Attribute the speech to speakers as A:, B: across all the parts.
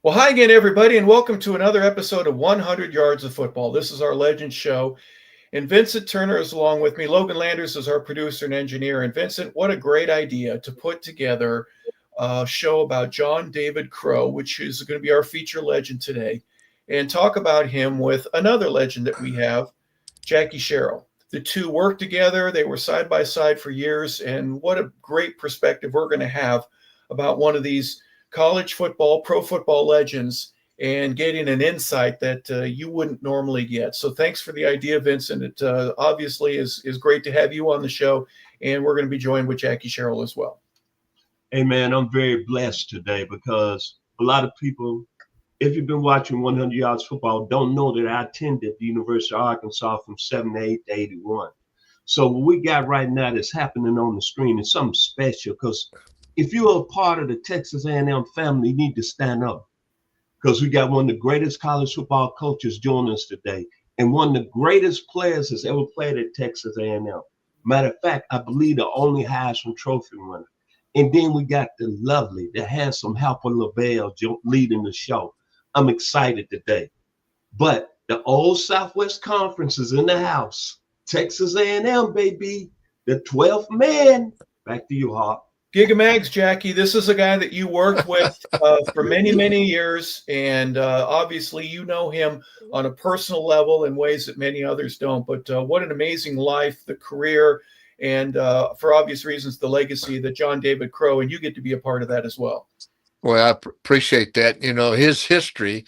A: Well, hi again, everybody, and welcome to another episode of 100 Yards of Football. This is our Legend Show, and Vincent Turner is along with me. Logan Landers is our producer and engineer. And Vincent, what a great idea to put together a show about John David Crow, which is going to be our feature legend today, and talk about him with another legend that we have, Jackie Sherrill. The two worked together, they were side by side for years, and what a great perspective we're going to have about one of these college football, pro football legends and getting an insight that you wouldn't normally get. So thanks for the idea, Vincent. It obviously is great to have you on the show, and we're going to be joined with Jackie Sherrill as well.
B: Hey, man, I'm very blessed today because a lot of people, if you've been watching 100 Yards Football, don't know that I attended the University of Arkansas from 78 to 81. So what we got right now that's happening on the screen is something special because if you're a part of the Texas A&M family, you need to stand up because we got one of the greatest college football coaches joining us today and one of the greatest players that's ever played at Texas A&M. Matter of fact, I believe the only Heisman Trophy winner. And then we got the lovely, the handsome Harper LaBelle leading the show. I'm excited today. But the old Southwest Conference is in the house. Texas A&M, baby. The 12th man. Back to you, Hart.
A: Gigamags, Jackie, this is a guy that you worked with for many, many years, and obviously you know him on a personal level in ways that many others don't. But what an amazing life, the career, and for obvious reasons, the legacy that John David Crow, and you get to be a part of that as well.
C: Well, I appreciate that. His history,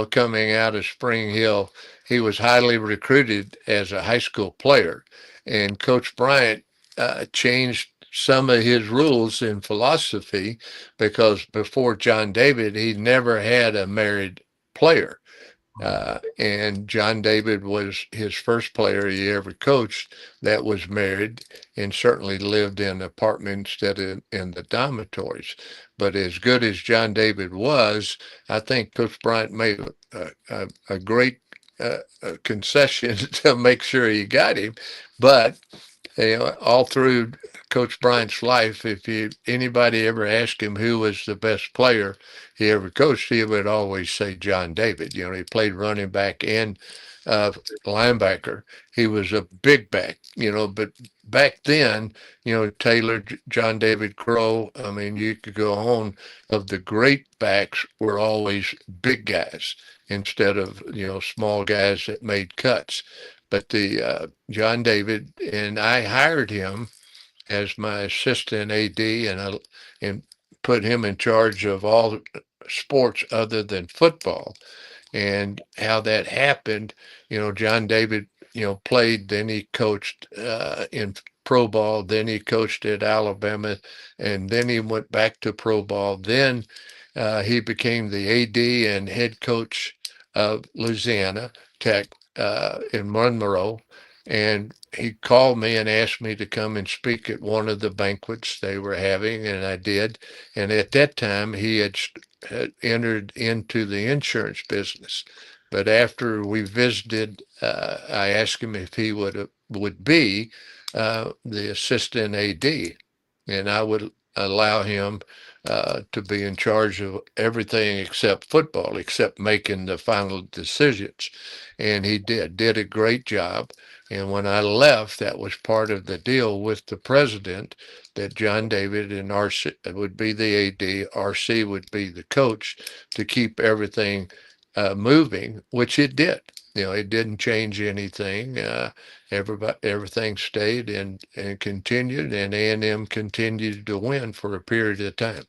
C: coming out of Spring Hill, he was highly recruited as a high school player. And Coach Bryant changed some of his rules in philosophy because before John David, he never had a married player. And John David was his first player he ever coached that was married and certainly lived in an apartment instead of in the dormitories. But as good as John David was, I think Coach Bryant made a great concession to make sure he got him. But all through Coach Bryant's life, if anybody ever asked him who was the best player he ever coached, he would always say John David. He played running back and linebacker. He was a big back, but back then, Taylor, John David Crow, I mean, you could go on of the great backs were always big guys instead of, small guys that made cuts. But the John David, and I hired him as my assistant AD, and put him in charge of all sports other than football. And how that happened, John David, played, then he coached in pro ball, then he coached at Alabama, and then he went back to pro ball. Then he became the AD and head coach of Louisiana Tech in Monroe. And he called me and asked me to come and speak at one of the banquets they were having, and I did. And at that time, he had entered into the insurance business. But after we visited, I asked him if he would be the assistant AD, and I would allow him to be in charge of everything except football, except making the final decisions. And he did a great job. And when I left, that was part of the deal with the president that John David and RC would be the AD, RC would be the coach to keep everything moving, which it did. It didn't change anything. Everything stayed and continued, and A&M continued to win for a period of time.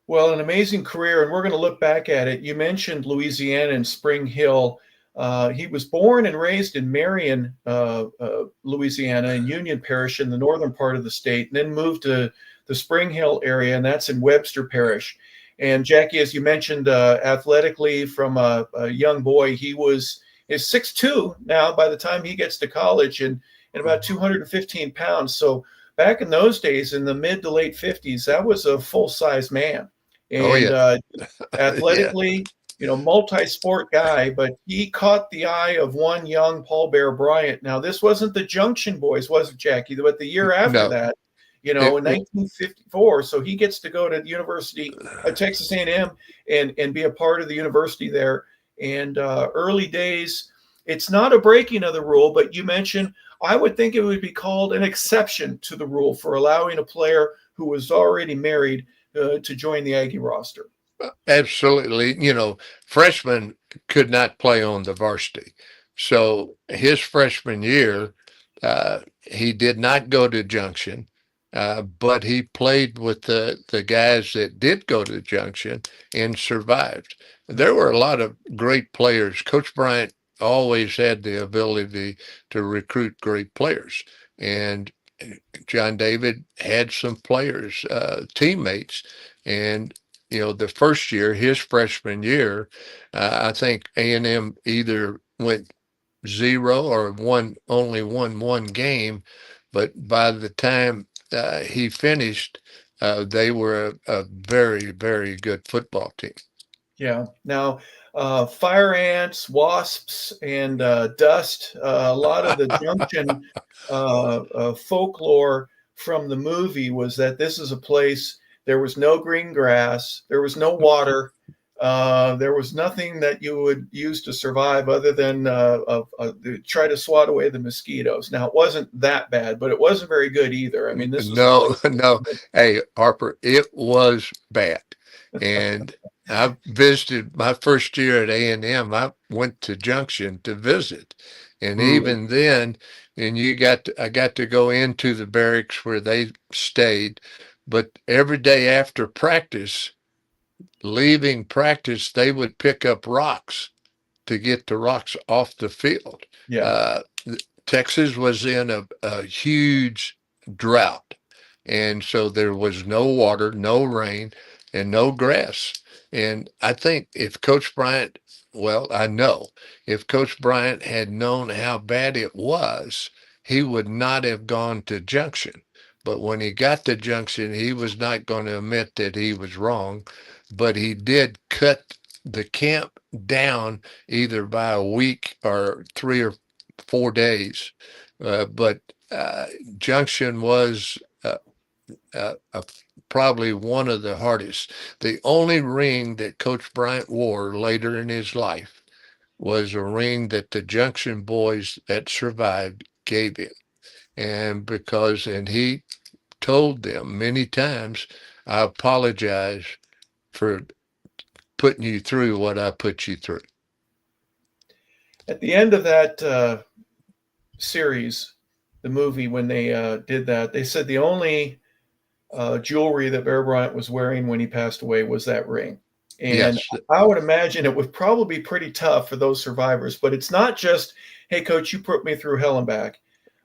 A: Well, an amazing career, and we're going to look back at it. You mentioned Louisiana and Spring Hill. He was born and raised in Marion, Louisiana, in Union Parish in the northern part of the state, and then moved to the Spring Hill area, and that's in Webster Parish. And Jackie, as you mentioned, athletically from a young boy, is 6'2" now by the time he gets to college, and about 215 pounds. So back in those days, in the mid to late 50s, that was a full-size man. And athletically, multi-sport guy, but he caught the eye of one young Paul Bear Bryant. Now, this wasn't the Junction Boys, was it, Jackie? But the year after that, in 1954. So he gets to go to the University of Texas A&M and be a part of the university there. And early days, it's not a breaking of the rule, but you mentioned, I would think it would be called an exception to the rule for allowing a player who was already married to join the Aggie roster.
C: Absolutely. Freshmen could not play on the varsity. So his freshman year, he did not go to Junction, but he played with the guys that did go to Junction and survived. There were a lot of great players. Coach Bryant always had the ability to recruit great players. And John David had some players, teammates, and the first year, his freshman year, I think A&M either went zero or only won one game, but by the time he finished, they were a very, very good football team.
A: Yeah. Now, fire ants, wasps, and dust. A lot of the Junction folklore from the movie was that this is a place, there was no green grass, there was no water, there was nothing that you would use to survive other than try to swat away the mosquitoes. Now, it wasn't that bad, but it wasn't very good either. I mean, this was a
C: No,
A: place.
C: no. Hey, Harper, it was bad. And I visited my first year at A&M. I went to Junction to visit. And
A: Brutal.
C: even then, I got to go into the barracks where they stayed. But every day after practice, leaving practice, they would pick up rocks to get the rocks off the field.
A: Yeah.
C: Uh, Texas was in a huge drought. And so there was no water, no rain, and no grass. And I think if Coach Bryant, well, I know if Coach Bryant had known how bad it was, he would not have gone to Junction. But when he got to Junction, he was not going to admit that he was wrong, but he did cut the camp down either by a week or 3 or 4 days. But Junction was probably one of the hardest. The only ring that Coach Bryant wore later in his life was a ring that the Junction boys that survived gave him. And he told them many times, I apologize for putting you through what I put you through.
A: At the end of that series, the movie, when they did that, they said the only jewelry that Bear Bryant was wearing when he passed away was that ring. And
C: Yes.
A: I would imagine it would probably be pretty tough for those survivors. But it's not just, hey, coach, you put me through hell and back,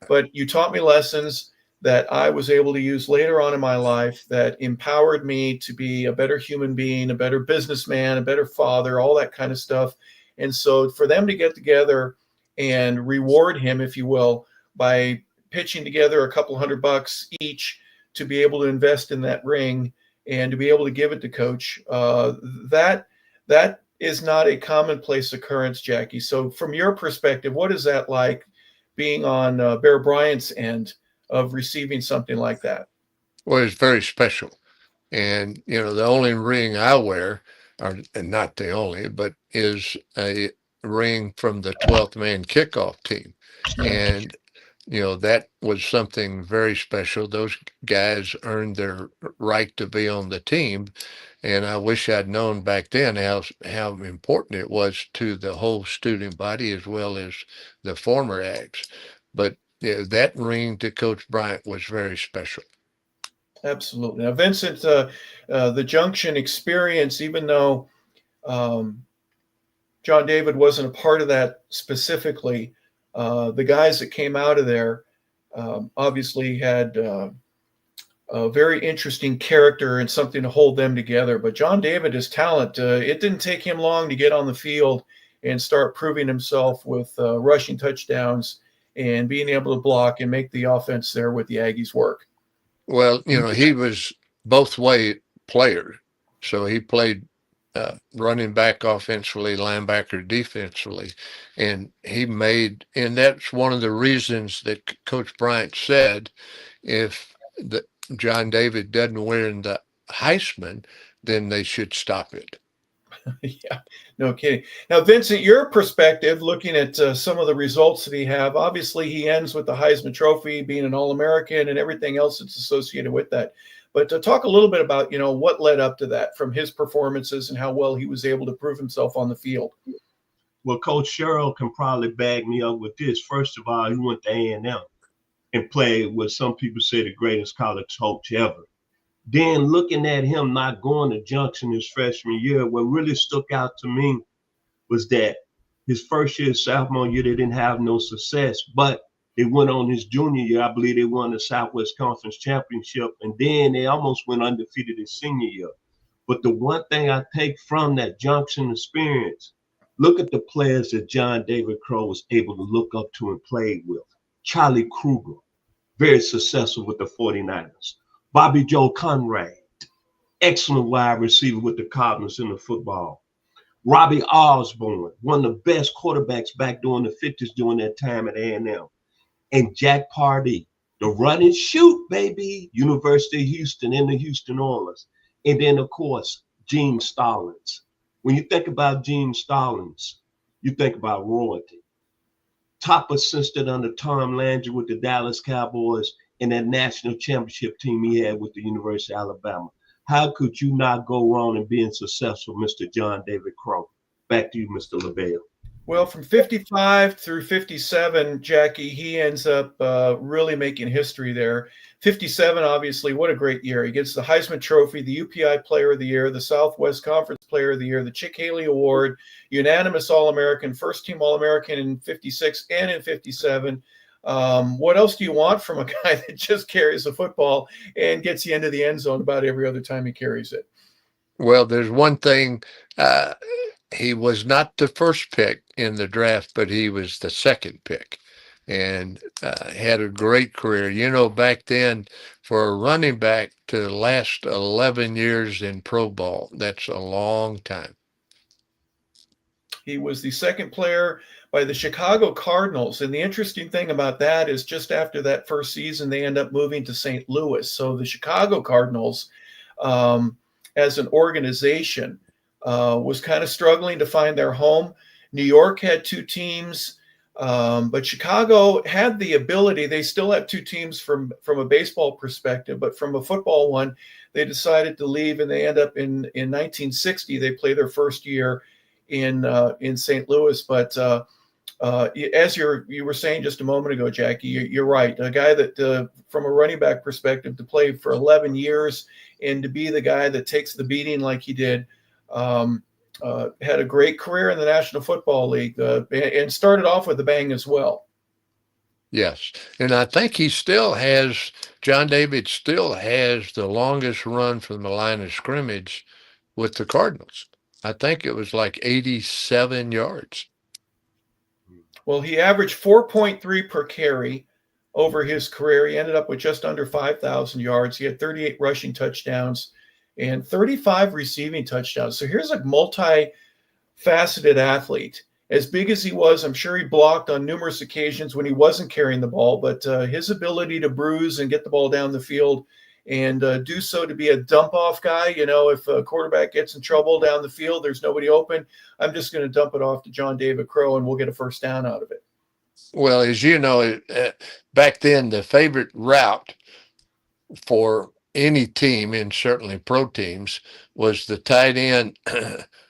A: but you taught me lessons that I was able to use later on in my life that empowered me to be a better human being, a better businessman, a better father, all that kind of stuff. And so for them to get together and reward him, if you will, by pitching together a couple $100 each to be able to invest in that ring and to be able to give it to coach, that is not a commonplace occurrence, Jackie. So from your perspective, what is that like being on Bear Bryant's end of receiving something like that?
C: Well, it's very special. And, the only ring I wear, and not the only, but is a ring from the 12th man kickoff team.
A: Yeah.
C: And, that was something very special. Those guys earned their right to be on the team. And I wish I'd known back then how important it was to the whole student body as well as the former acts. But that ring to Coach Bryant was very special.
A: Absolutely. Now, Vincent, the Junction experience, even though um, John David wasn't a part of that specifically, the guys that came out of there obviously had a very interesting character and something to hold them together. But John David, his talent, it didn't take him long to get on the field and start proving himself with rushing touchdowns and being able to block and make the offense there with the Aggies work.
C: Well, he was both way player. So he played running back offensively, linebacker defensively. And that's one of the reasons that Coach Bryant said if John David doesn't win the Heisman, then they should stop it.
A: Yeah, no kidding. Now, Vincent, your perspective, looking at some of the results that he have, obviously he ends with the Heisman Trophy, being an All-American, and everything else that's associated with that. But to talk a little bit about, what led up to that from his performances and how well he was able to prove himself on the field.
B: Well, Coach Sherrill can probably back me up with this. First of all, he went to A&M and played what some people say the greatest college coach ever. Then looking at him not going to Junction his freshman year, what really stuck out to me was that his first year, sophomore year, they didn't have no success, but they went on his junior year. I believe they won the Southwest Conference Championship, and then they almost went undefeated his senior year. But the one thing I take from that Junction experience, look at the players that John David Crow was able to look up to and played with. Charlie Kruger, very successful with the 49ers. Bobby Joe Conrad, excellent wide receiver with the Cardinals in the football. Robbie Osborne, one of the best quarterbacks back during the 50s during that time at A&M. And Jack Pardee, the run and shoot, baby, University of Houston and the Houston Oilers. And then, of course, Gene Stallings. When you think about Gene Stallings, you think about royalty. Top assistant under Tom Landry with the Dallas Cowboys and that national championship team he had with the University of Alabama. How could you not go wrong in being successful, Mr. John David Crow? Back to you, Mr. LaBelle.
A: Well, from 55 through 57, Jackie, he ends up really making history there. 57, obviously, what a great year. He gets the Heisman Trophy, the UPI Player of the Year, the Southwest Conference Player of the Year, the Chick Haley Award, unanimous All-American, first team All-American in 56 and in 57. What else do you want from a guy that just carries the football and gets you into the end zone about every other time he carries it?
C: Well, there's one thing. He was not the first pick in the draft, but he was the second pick and had a great career. Back then, for a running back to last 11 years in pro ball, that's a long time.
A: He was the second player by the Chicago Cardinals. And the interesting thing about that is just after that first season, they end up moving to St. Louis. So the Chicago Cardinals, as an organization, was kind of struggling to find their home. New York had two teams, but Chicago had the ability. They still have two teams from a baseball perspective, but from a football one, they decided to leave, and they end up in 1960. They play their first year in St. Louis. But as you were saying just a moment ago, Jackie, you're right. A guy that, from a running back perspective, to play for 11 years and to be the guy that takes the beating like he did, had a great career in the National Football League and started off with a bang as well.
C: Yes. And I think John David still has the longest run from the line of scrimmage with the Cardinals. I think it was like 87 yards.
A: Well, he averaged 4.3 per carry over his career. He ended up with just under 5,000 yards. He had 38 rushing touchdowns and 35 receiving touchdowns. So here's a multi-faceted athlete. As big as he was, I'm sure he blocked on numerous occasions when he wasn't carrying the ball, but his ability to bruise and get the ball down the field and do so to be a dump-off guy, if a quarterback gets in trouble down the field, there's nobody open, I'm just going to dump it off to John David Crow and we'll get a first down out of it.
C: Well, as you know, back then, the favorite route for any team, and certainly pro teams, was the tight end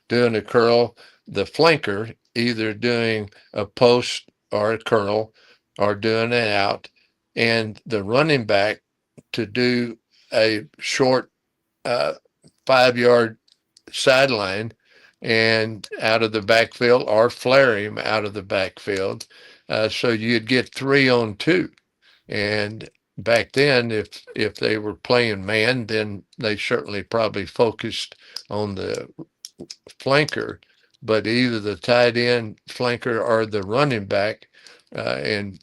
C: doing a curl, the flanker either doing a post or a curl or doing it out, and the running back to do a short 5-yard sideline and out of the backfield or flare him out of the backfield. So you'd get 3-on-2. And back then, if they were playing man, then they certainly probably focused on the flanker, but either the tight end flanker or the running back. And,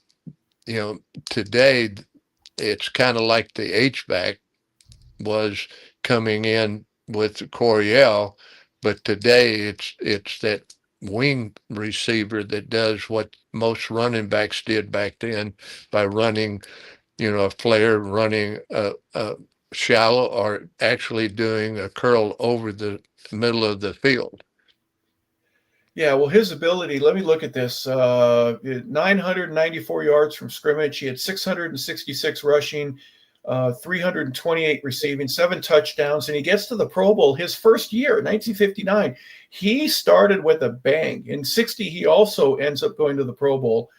C: today it's kind of like the H-back was coming in with Coryell, but today it's that wing receiver that does what most running backs did back then by running a player running a shallow or actually doing a curl over the middle of the field.
A: Yeah, well, his ability, let me look at this. 994 yards from scrimmage. He had 666 rushing, 328 receiving, 7 touchdowns, and he gets to the Pro Bowl his first year, 1959. He started with a bang. In 60, he also ends up going to the Pro Bowl.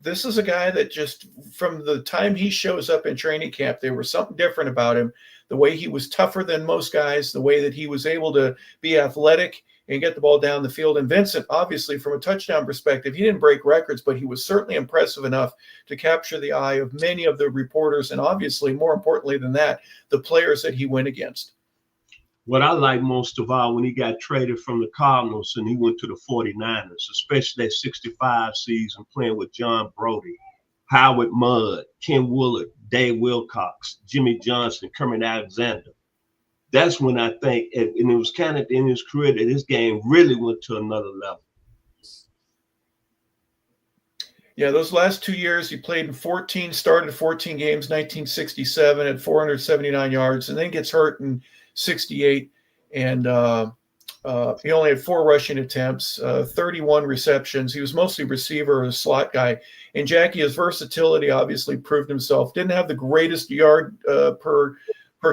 A: This is a guy that just from the time he shows up in training camp, there was something different about him. The way he was tougher than most guys, the way that he was able to be athletic and get the ball down the field. And Vincent, obviously, from a touchdown perspective, he didn't break records, but he was certainly impressive enough to capture the eye of many of the reporters. And obviously, more importantly than that, the players that he went against.
B: What I like most of all, when he got traded from the Cardinals and he went to the 49ers, especially that 65 season playing with John Brodie, Howard Mudd, Ken Woolard, Dave Wilcox, Jimmy Johnson, Kermit Alexander. That's when I think, and it was kind of in his career that his game really went to another level.
A: Yeah, those last 2 years, he played in 14, started 14 games, 1967 at 479 yards, and then gets hurt in 68. And he only had 4 rushing attempts, 31 receptions. He was mostly receiver or a slot guy. And Jackie, his versatility obviously proved himself. Didn't have the greatest yard per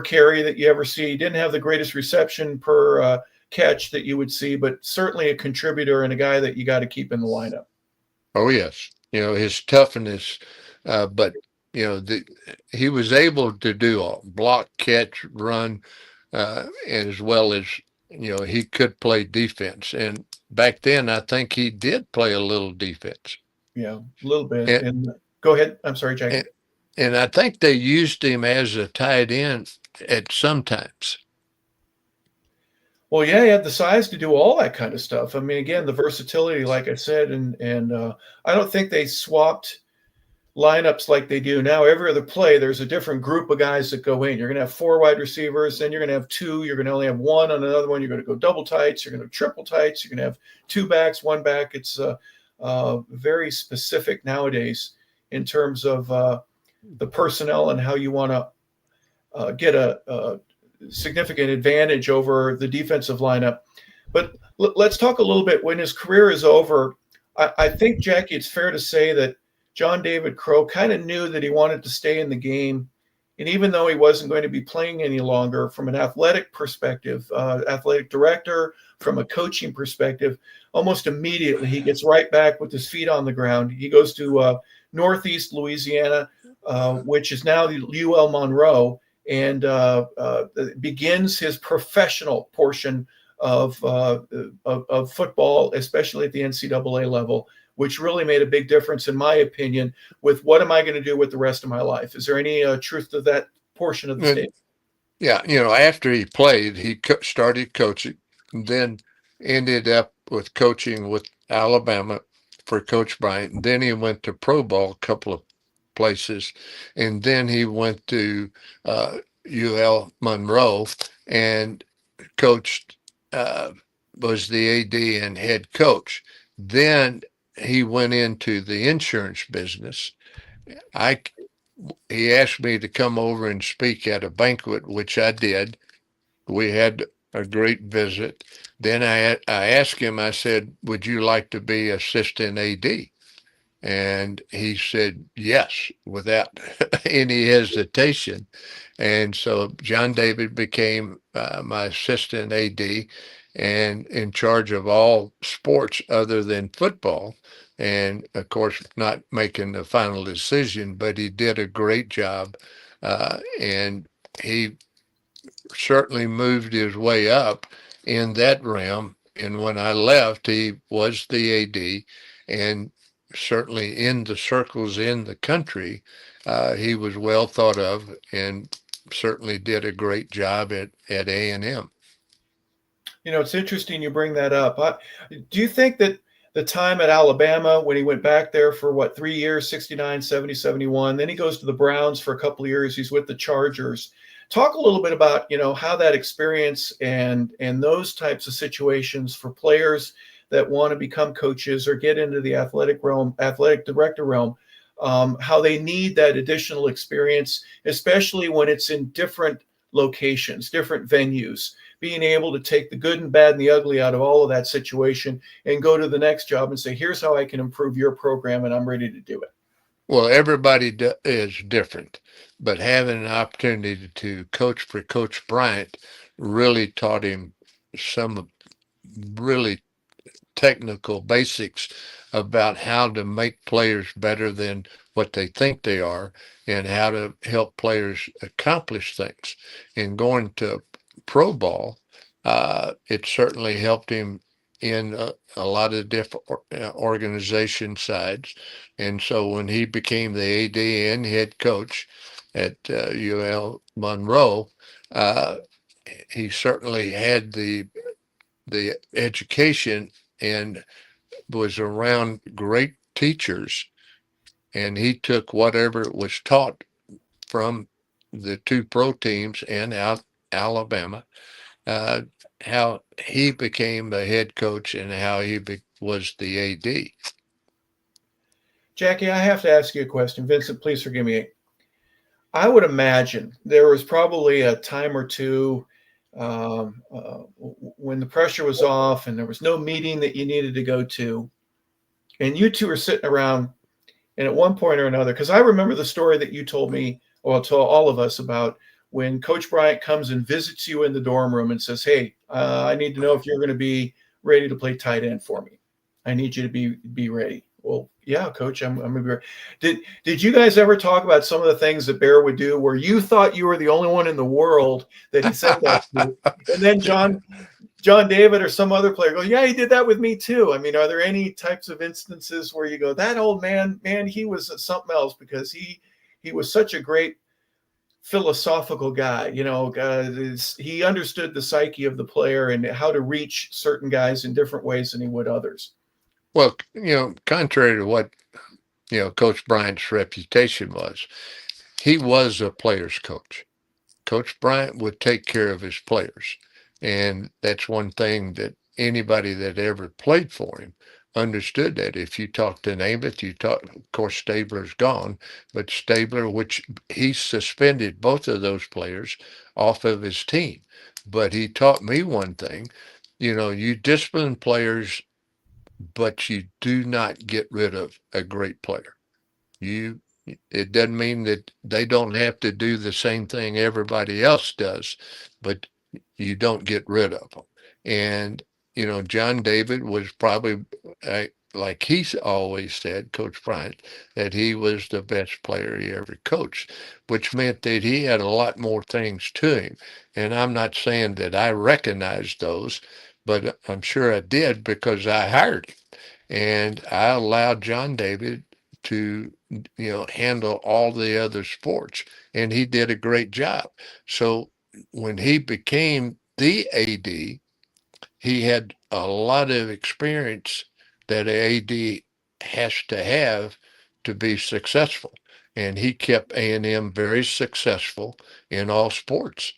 A: carry that you ever see. He didn't have the greatest reception per catch that you would see, but certainly a contributor and a guy that you got to keep in the lineup.
C: Oh, yes. His toughness, but, he was able to do all block, catch, run, as well as, he could play defense. And back then, I think he did play a little defense.
A: Yeah, a little bit. And go ahead. I'm sorry, Jackie.
C: And I think they used him as a tight end at some times.
A: Well, yeah, he had the size to do all that kind of stuff. I mean, again, the versatility, like I said, and I don't think they swapped lineups like they do now. Every other play, there's a different group of guys that go in. You're going to have 4 wide receivers, then you're going to have 2. You're going to only have 1 on another one. You're going to go double tights. You're going to triple tights. You're going to have 2 backs, 1 back. It's very specific nowadays in terms of the personnel and how you want to get a significant advantage over the defensive lineup. But let's talk a little bit when his career is over. I think, Jackie, it's fair to say that John David Crow kind of knew that he wanted to stay in the game. And even though he wasn't going to be playing any longer, from an athletic perspective, athletic director, from a coaching perspective, almost immediately he gets right back with his feet on the ground. He goes to Northeast Louisiana, which is now the UL Monroe, and begins his professional portion of football, especially at the NCAA level, which really made a big difference, in my opinion, with what am I going to do with the rest of my life? Is there any truth to that portion of the statement?
C: Yeah, after he played, he started coaching, and then ended up with coaching with Alabama for Coach Bryant. And then he went to Pro Bowl a couple of places, and then he went to UL Monroe and coached, was the AD and head coach. Then he went into the insurance business. He asked me to come over and speak at a banquet, which I did. We had a great visit. Then I asked him, I said, would you like to be assistant AD? And he said, yes, without any hesitation. And so John David became my assistant AD and in charge of all sports other than football. And of course, not making the final decision, but he did a great job. And he certainly moved his way up in that realm. And when I left, he was the AD, and certainly in the circles in the country, he was well thought of and certainly did a great job at A&M.
A: It's interesting you bring that up. Do you think that the time at Alabama, when he went back there for 3 years, 69, 70, 71, then he goes to the Browns for a couple of years, he's with the Chargers. Talk a little bit about, how that experience and those types of situations for players that want to become coaches or get into the athletic realm, athletic director realm. how they need that additional experience, especially when it's in different locations, different venues, being able to take the good and bad and the ugly out of all of that situation and go to the next job and say, here's how I can improve your program, and I'm ready to do it.
C: Well, everybody is different, but having an opportunity to coach for Coach Bryant really taught him some really technical basics about how to make players better than what they think they are and how to help players accomplish things. In going to pro ball, it certainly helped him in a lot of different organization sides. And so when he became the AD and head coach at UL Monroe, uh, he certainly had the education and was around great teachers, and he took whatever was taught from the two pro teams and out Alabama, uh, how he became a head coach and how was the AD.
A: Jackie, I have to ask you a question. Vincent, please forgive me. I would imagine there was probably a time or two when the pressure was off and there was no meeting that you needed to go to, and you two are sitting around, and at one point or another, because I remember the story that you told me, well, told all of us about when Coach Bryant comes and visits you in the dorm room and says, "Hey, I need to know if you're going to be ready to play tight end for me. I need you to be ready." Well, yeah, Coach, I'm going to be ready. Did you guys ever talk about some of the things that Bear would do where you thought you were the only one in the world that he said that to, and then John David or some other player goes, "Yeah, he did that with me too." I mean, are there any types of instances where you go, "That old man, he was something else because he was such a great philosophical guy, he understood the psyche of the player and how to reach certain guys in different ways than he would others."
C: Well, contrary to what, Coach Bryant's reputation was, he was a player's coach. Coach Bryant would take care of his players. And that's one thing that anybody that ever played for him understood that. If you talk to Namath, of course, Stabler's gone, but Stabler, which he suspended both of those players off of his team. But he taught me one thing, you discipline players, but you do not get rid of a great player. You It doesn't mean that they don't have to do the same thing everybody else does, but you don't get rid of them. And John David was probably, like he's always said, Coach Bryant, that he was the best player he ever coached, which meant that he had a lot more things to him. And I'm not saying that I recognized those, but I'm sure I did because I hired him. And I allowed John David to handle all the other sports, and he did a great job. So when he became the AD, he had a lot of experience that an AD has to be successful, and he kept A&M very successful in all sports.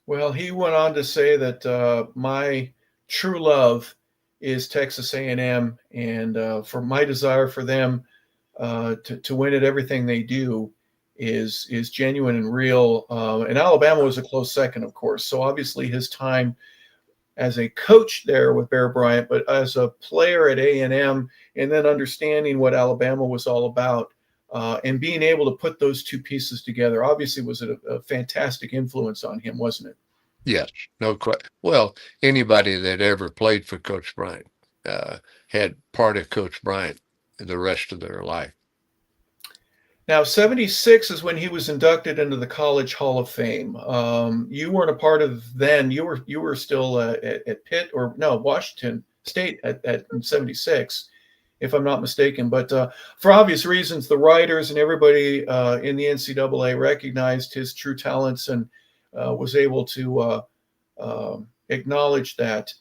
A: Well, he went on to say that my true love is Texas A&M, and for my desire for them to win at everything they do is genuine and real. And Alabama was a close second, of course. So obviously his time as a coach there with Bear Bryant, but as a player at A&M, and then understanding what Alabama was all about, and being able to put those two pieces together, obviously was a fantastic influence on him, wasn't it?
C: Yes, no question. Well, anybody that ever played for Coach Bryant had part of Coach Bryant the rest of their life.
A: Now, 76 is when he was inducted into the College Hall of Fame. You weren't a part of then. You were still at Pitt, or no, Washington State at 76, if I'm not mistaken. But for obvious reasons, the writers and everybody in the NCAA recognized his true talents and was able to acknowledge that.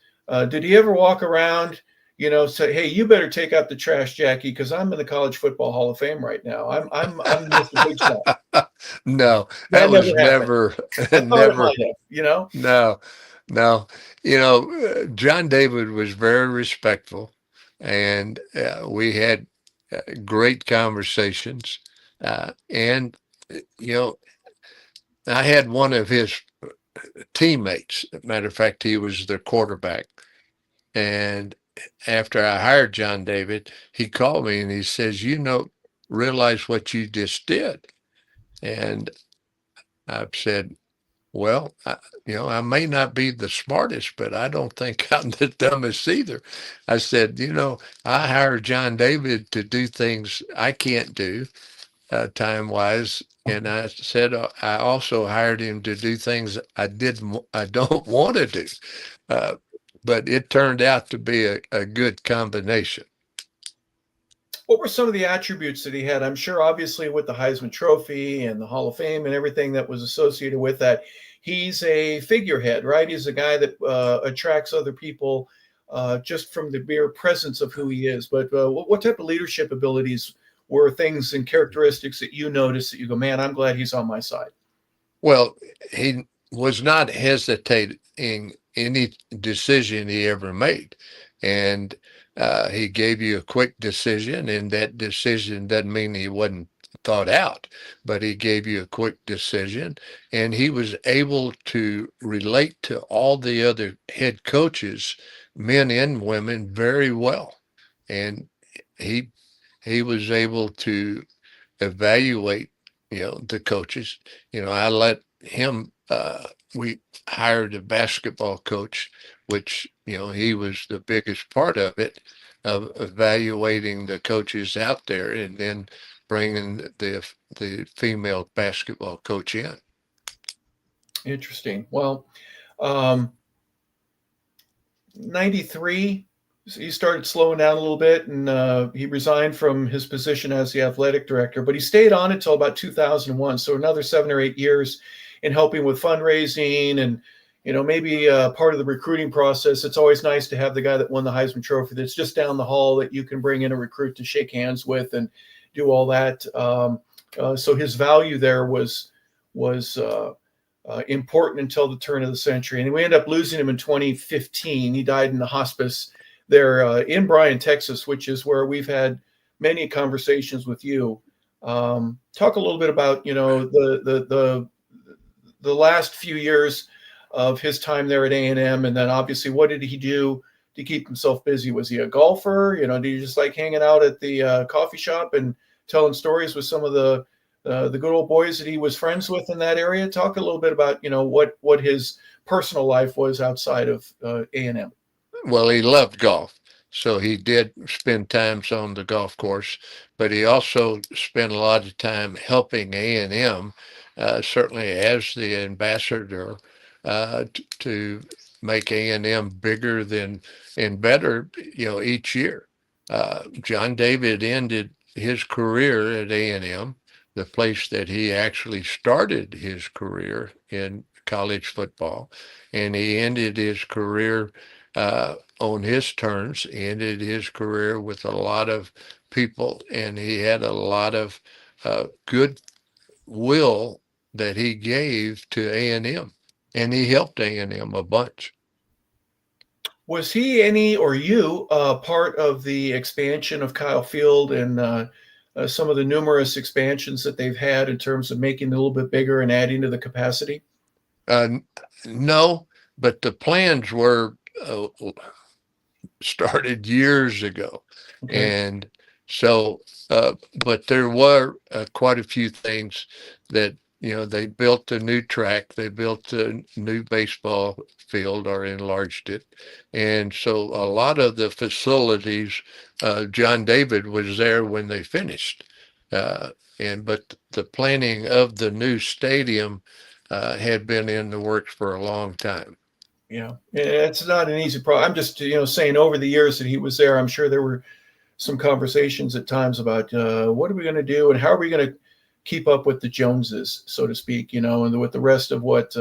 A: Did he ever walk around, say, "Hey, you better take out the trash, Jackie, because I'm in the College Football Hall of Fame right now. I'm Mr. Big Shot."
C: No,
A: That
C: that was
A: never happened.
C: never,
A: I thought it
C: never.
A: might have.
C: No, no. John David was very respectful, and we had great conversations. And, you know, I had one of his teammates. Matter of fact, he was their quarterback. And after I hired John David, he called me and he says, realize what you just did. And I've said, well, I may not be the smartest, but I don't think I'm the dumbest either. I said, I hired John David to do things I can't do time wise. And I said, I also hired him to do things I don't want to do. Uh, but it turned out to be a good combination.
A: What were some of the attributes that he had? I'm sure, obviously, with the Heisman Trophy and the Hall of Fame and everything that was associated with that, he's a figurehead, right? He's a guy that attracts other people just from the mere presence of who he is. But what type of leadership abilities were things and characteristics that you noticed that you go, man, I'm glad he's on my side?
C: Well, he was not hesitating any decision he ever made. And he gave you a quick decision, and that decision doesn't mean he wasn't thought out, but he gave you a quick decision, and he was able to relate to all the other head coaches, men and women, very well. And he he was able to evaluate, the coaches. I let him, we hired a basketball coach, which, he was the biggest part of it, of evaluating the coaches out there and then bringing the female basketball coach in.
A: Interesting. Well, um, 93, he started slowing down a little bit, and he resigned from his position as the athletic director, but he stayed on until about 2001. So another 7 or 8 years in helping with fundraising and, maybe part of the recruiting process. It's always nice to have the guy that won the Heisman Trophy that's just down the hall that you can bring in a recruit to shake hands with and do all that. So his value there was important until the turn of the century. And we ended up losing him in 2015. He died in the hospice there in Bryan, Texas, which is where we've had many conversations with you. Talk a little bit about, the last few years of his time there at A&M, and then obviously what did he do to keep himself busy? Was he a golfer? Did he just like hanging out at the coffee shop and telling stories with some of the good old boys that he was friends with in that area? Talk a little bit about, what his personal life was outside of A&M.
C: Well, he loved golf. So he did spend times on the golf course, but he also spent a lot of time helping A&M, certainly as the ambassador, to make A&M bigger than and better, each year. John David ended his career at A&M, the place that he actually started his career in college football, and he ended his career on his terms, ended his career with a lot of people, and he had a lot of good will that he gave to A&M, and he helped A&M a bunch.
A: Was he or you part of the expansion of Kyle Field and some of the numerous expansions that they've had in terms of making it a little bit bigger and adding to the capacity?
C: No, but the plans were started years ago.
A: Okay.
C: And so, but there were quite a few things that, they built a new track, they built a new baseball field or enlarged it. And so a lot of the facilities, John David was there when they finished. But the planning of the new stadium had been in the works for a long time.
A: Yeah, it's not an easy problem. I'm just, saying over the years that he was there, I'm sure there were some conversations at times about what are we going to do and how are we going to keep up with the Joneses, so to speak, and with the rest of what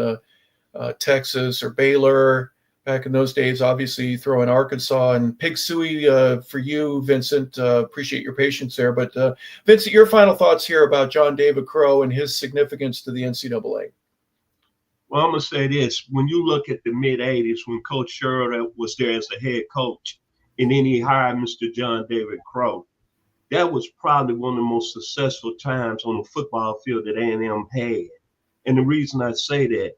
A: Texas or Baylor back in those days. Obviously, you throw in Arkansas and Pig Suey for you, Vincent. Appreciate your patience there. But Vincent, your final thoughts here about John David Crow and his significance to the NCAA.
B: Well, I'm going to say this. When you look at the mid-'80s, when Coach Sherrill was there as a head coach, and then he hired Mr. John David Crow, that was probably one of the most successful times on the football field that A&M had. And the reason I say that,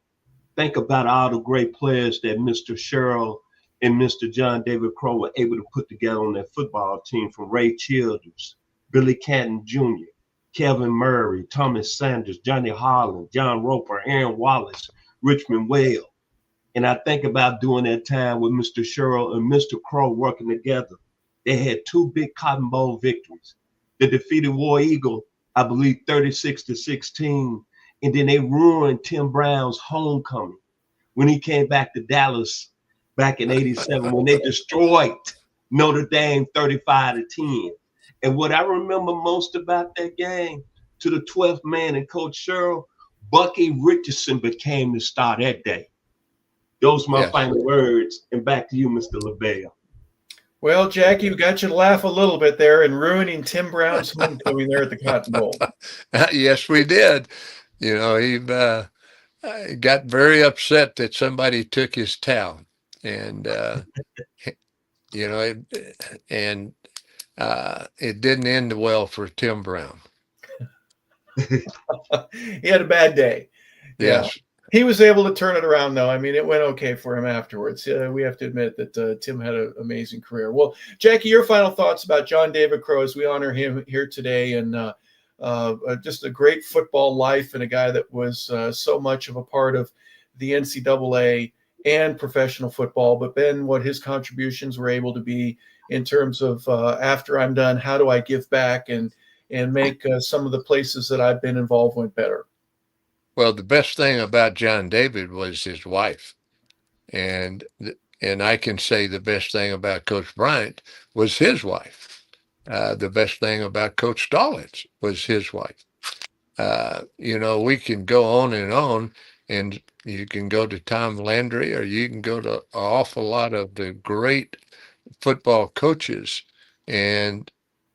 B: think about all the great players that Mr. Sherrill and Mr. John David Crow were able to put together on that football team, from Ray Childers, Billy Canton Jr., Kevin Murray, Thomas Sanders, Johnny Harlan, John Roper, Aaron Wallace, Richmond Whale. And I think about doing that time with Mr. Sherrill and Mr. Crow working together. They had 2 big Cotton Bowl victories. They defeated War Eagle, I believe, 36-16. And then they ruined Tim Brown's homecoming when he came back to Dallas back in 87, when they destroyed Notre Dame 35-10. And what I remember most about that game, to the 12th man and Coach Sherrill, Bucky Richardson became the star that day. Those are my final words. And back to you, Mr. LaBelle.
A: Well, Jackie, we got you to laugh a little bit there and ruining Tim Brown's homecoming there at the Cotton Bowl.
C: Yes, we did. You know, he got very upset that somebody took his towel, and you know, it didn't end well for Tim Brown.
A: He had a bad day.
C: Yes.
A: Yeah. He was able to turn it around, though. I mean, it went okay for him afterwards. We have to admit that Tim had an amazing career. Well, Jackie, your final thoughts about John David Crow as we honor him here today, and just a great football life, and a guy that was so much of a part of the NCAA and professional football, but then what his contributions were able to be in terms of after I'm done, how do I give back and make some of the places that I've been involved with better?
C: Well, the best thing about John David was his wife, and I can say the best thing about Coach Bryant was his wife. The best thing about Coach Stallings was his wife. You know, we can go on, and you can go to Tom Landry, or you can go to an awful lot of the great football coaches, and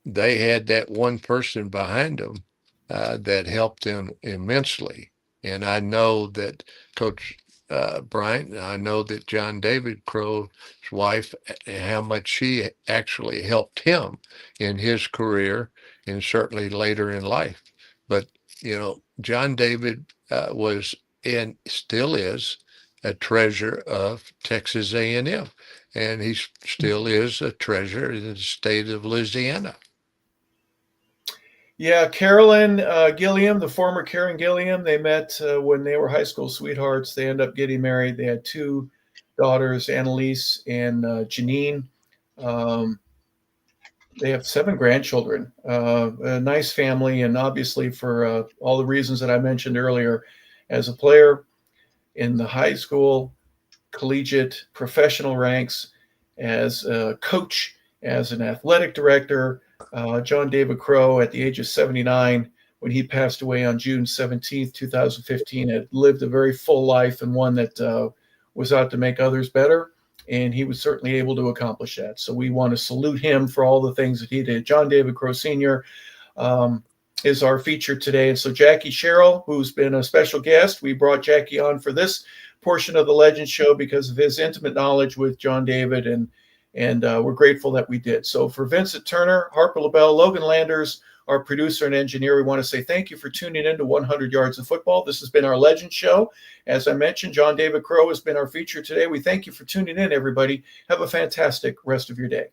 C: they had that one person behind them that helped them immensely. And I know that Coach Bryant, I know that John David Crow's wife, how much she actually helped him in his career and certainly later in life. But, you know, John David was and still is a treasure of Texas A&M, and he still is a treasure in the state of Louisiana.
A: Yeah, Carolyn Gilliam, the former Karen Gilliam, they met when they were high school sweethearts. They ended up getting married. They had 2 daughters, Annalise and Janine. They have 7 grandchildren, a nice family, and obviously for all the reasons that I mentioned earlier, as a player in the high school, collegiate, professional ranks, as a coach, as an athletic director, John David Crow, at the age of 79, when he passed away on June 17th, 2015, had lived a very full life, and one that was out to make others better. And he was certainly able to accomplish that. So we want to salute him for all the things that he did. John David Crow Sr. Is our feature today. And so Jackie Sherrill, who's been a special guest, we brought Jackie on for this portion of the Legends Show because of his intimate knowledge with John David, and we're grateful that we did. So for Vincent Turner, Harper LaBelle, Logan Landers, our producer and engineer, we want to say thank you for tuning in to 100 Yards of Football. This has been our Legends Show. As I mentioned, John David Crow has been our feature today. We thank you for tuning in, everybody. Have a fantastic rest of your day.